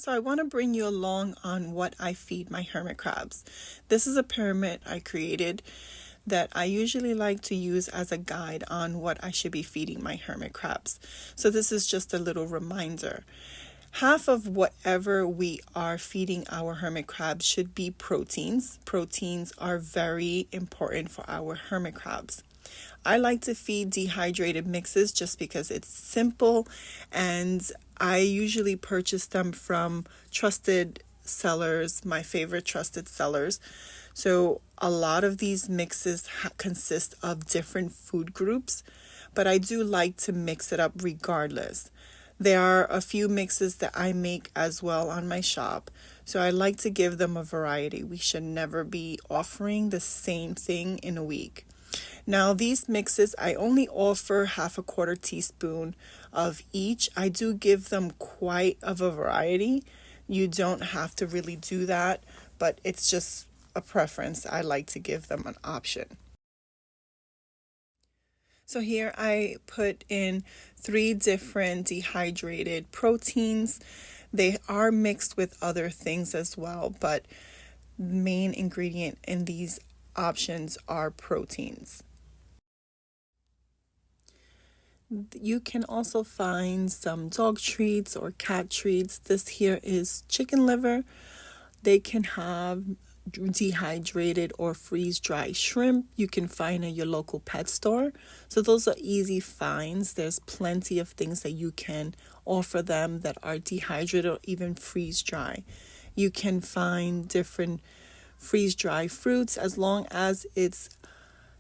So I want to bring you along on what I feed my hermit crabs. This is a pyramid I created that I usually like to use as a guide on what I should be feeding my hermit crabs. So this is just a little reminder. Half of whatever we are feeding our hermit crabs should be proteins. Proteins are very important for our hermit crabs. I like to feed dehydrated mixes just because it's simple, and I usually purchase them from trusted sellers, my favorite trusted sellers. So a lot of these mixes consist of different food groups, but I do like to mix it up regardless. There are a few mixes that I make as well on my shop, so I like to give them a variety. We should never be offering the same thing in a week. Now, these mixes, I only offer half a quarter teaspoon of each. I do give them quite of a variety. You don't have to really do that, but it's just a preference. I like to give them an option. So here I put in 3 different dehydrated proteins. They are mixed with other things as well, but the main ingredient in these options are proteins. You can also find some dog treats or cat treats. This here is chicken liver. They can have dehydrated or freeze-dried shrimp. You can find at your local pet store. So those are easy finds. There's plenty of things that you can offer them that are dehydrated or even freeze-dry. You can find different freeze-dried fruits as long as it's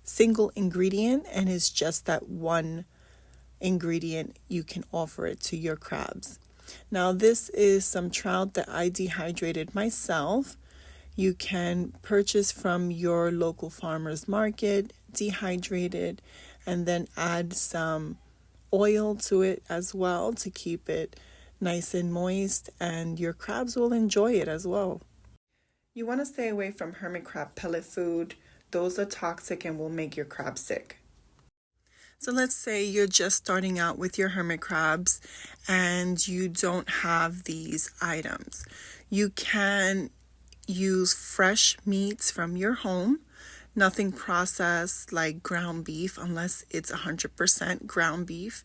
single ingredient and it's just that one ingredient. You can offer it to your crabs. Now this is some trout that I dehydrated myself. You can purchase from your local farmer's market, dehydrated, and then add some oil to it as well to keep it nice and moist, and your crabs will enjoy it as well. You want to stay away from hermit crab pellet food. Those are toxic and will make your crab sick. So let's say you're just starting out with your hermit crabs and you don't have these items. You can use fresh meats from your home, nothing processed like ground beef unless it's 100% ground beef.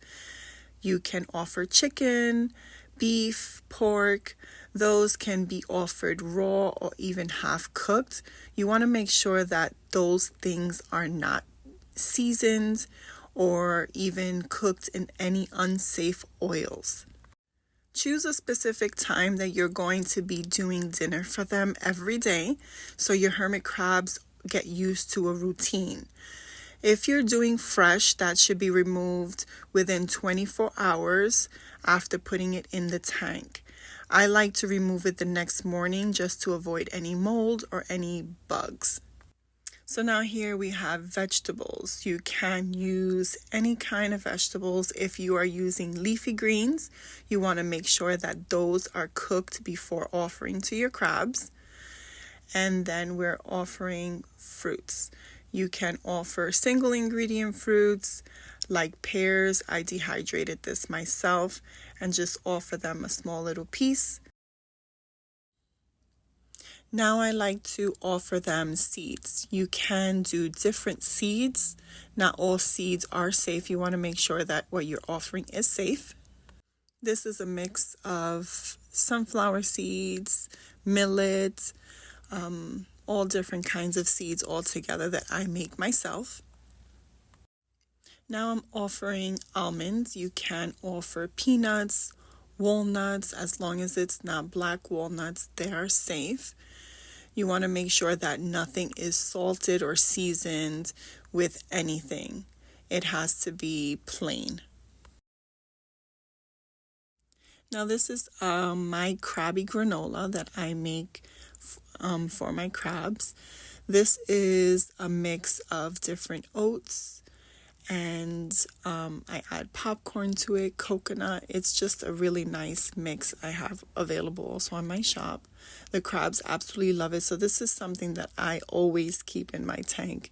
You can offer chicken, beef, pork. Those can be offered raw or even half cooked. You want to make sure that those things are not seasoned or even cooked in any unsafe oils. Choose a specific time that you're going to be doing dinner for them every day so your hermit crabs get used to a routine. If you're doing fresh, that should be removed within 24 hours after putting it in the tank. I like to remove it the next morning just to avoid any mold or any bugs. So now here we have vegetables. You can use any kind of vegetables. If you are using leafy greens, you want to make sure that those are cooked before offering to your crabs. And then we're offering fruits. You can offer single ingredient fruits like pears. I dehydrated this myself and just offer them a small little piece. Now I like to offer them seeds. You can do different seeds. Not all seeds are safe. You want to make sure that what you're offering is safe. This is a mix of sunflower seeds, millet, all different kinds of seeds all together that I make myself. Now I'm offering almonds. You can offer peanuts, walnuts, as long as it's not black walnuts, they are safe. You want to make sure that nothing is salted or seasoned with anything. It has to be plain. Now this is my crabby granola that I make for my crabs. This is a mix of different oats, and I add popcorn to it, coconut. It's just a really nice mix I have available also on my shop. The crabs absolutely love it. So this is something that I always keep in my tank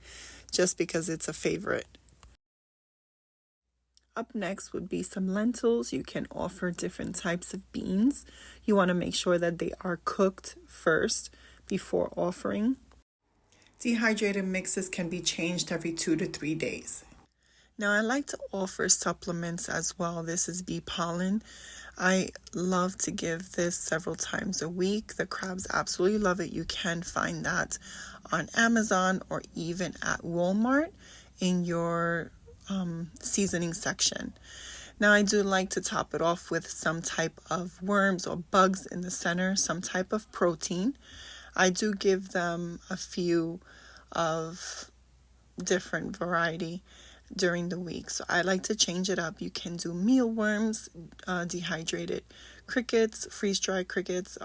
just because it's a favorite. Up next would be some lentils. You can offer different types of beans. You want to make sure that they are cooked first before offering. Dehydrated mixes can be changed every 2 to 3 days. Now, I like to offer supplements as well. This is bee pollen. I love to give this several times a week. The crabs absolutely love it. You can find that on Amazon or even at Walmart in your seasoning section. Now, I do like to top it off with some type of worms or bugs in the center, some type of protein. I do give them a few of different variety during the week, so I like to change it up. You can do mealworms, dehydrated crickets, freeze-dried crickets,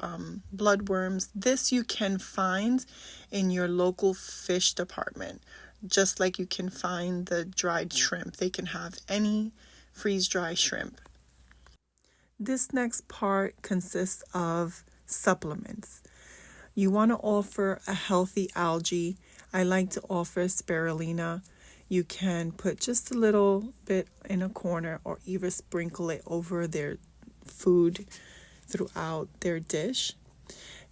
bloodworms. This you can find in your local fish department, just like you can find the dried shrimp. They can have any freeze-dried shrimp. This next part consists of supplements. You want to offer a healthy algae. I like to offer spirulina. You can put just a little bit in a corner or even sprinkle it over their food throughout their dish.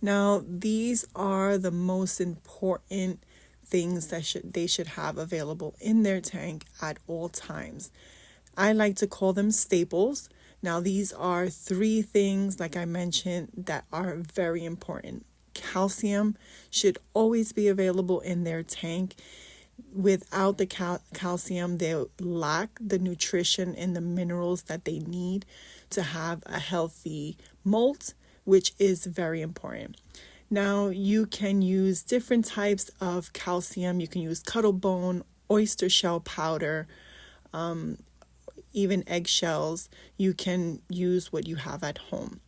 Now, these are the most important things that they should have available in their tank at all times. I like to call them staples. Now, these are 3 things, like I mentioned, that are very important. Calcium should always be available in their tank. Without the calcium, they lack the nutrition and the minerals that they need to have a healthy molt, which is very important. Now, you can use different types of calcium. You can use cuttlebone, oyster shell powder, even eggshells. You can use what you have at home.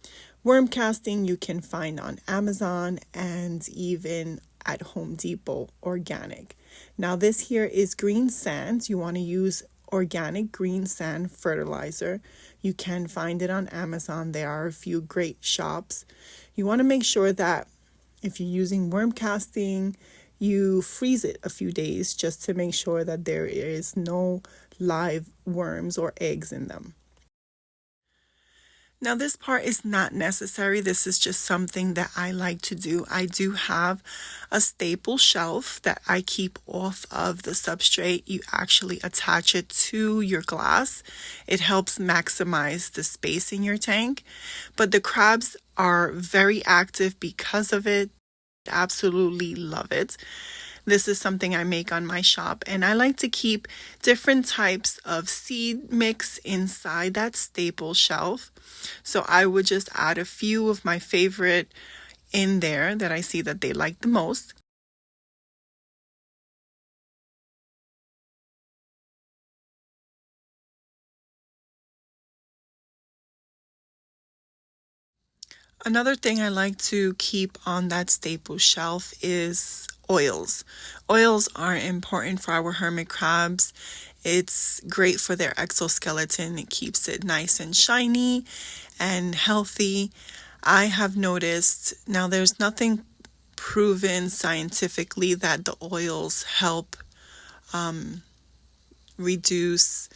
Worm casting you can find on Amazon and even at Home Depot, organic. Now, this here is green sand. You want to use organic green sand fertilizer. You can find it on Amazon. There are a few great shops. You want to make sure that if you're using worm casting, you freeze it a few days just to make sure that there is no live worms or eggs in them. Now, this part is not necessary. This is just something that I like to do. I do have a staple shelf that I keep off of the substrate. You actually attach it to your glass. It helps maximize the space in your tank. But the crabs are very active because of it. Absolutely love it. This is something I make on my shop, and I like to keep different types of seed mix inside that staple shelf. So I would just add a few of my favorite in there that I see that they like the most. Another thing I like to keep on that staple shelf is oils. Oils are important for our hermit crabs. It's great for their exoskeleton. It keeps it nice and shiny and healthy. I have noticed, now there's nothing proven scientifically that the oils help reduce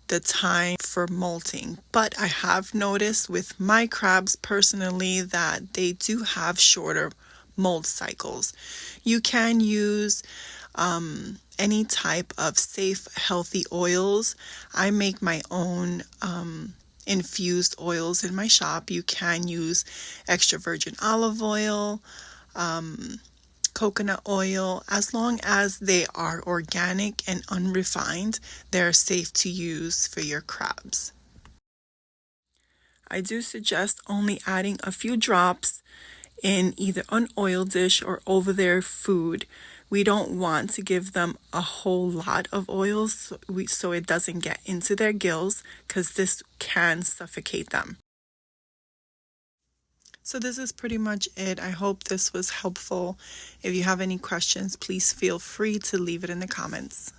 the time for molting, but I have noticed with my crabs personally that they do have shorter molt cycles. You can use any type of safe, healthy oils. I make my own infused oils in my shop. You can use extra virgin olive oil, coconut oil. As long as they are organic and unrefined, they're safe to use for your crabs. I do suggest only adding a few drops in either an oil dish or over their food. We don't want to give them a whole lot of oils so it doesn't get into their gills, because this can suffocate them. So this is pretty much it. I hope this was helpful. If you have any questions, please feel free to leave it in the comments.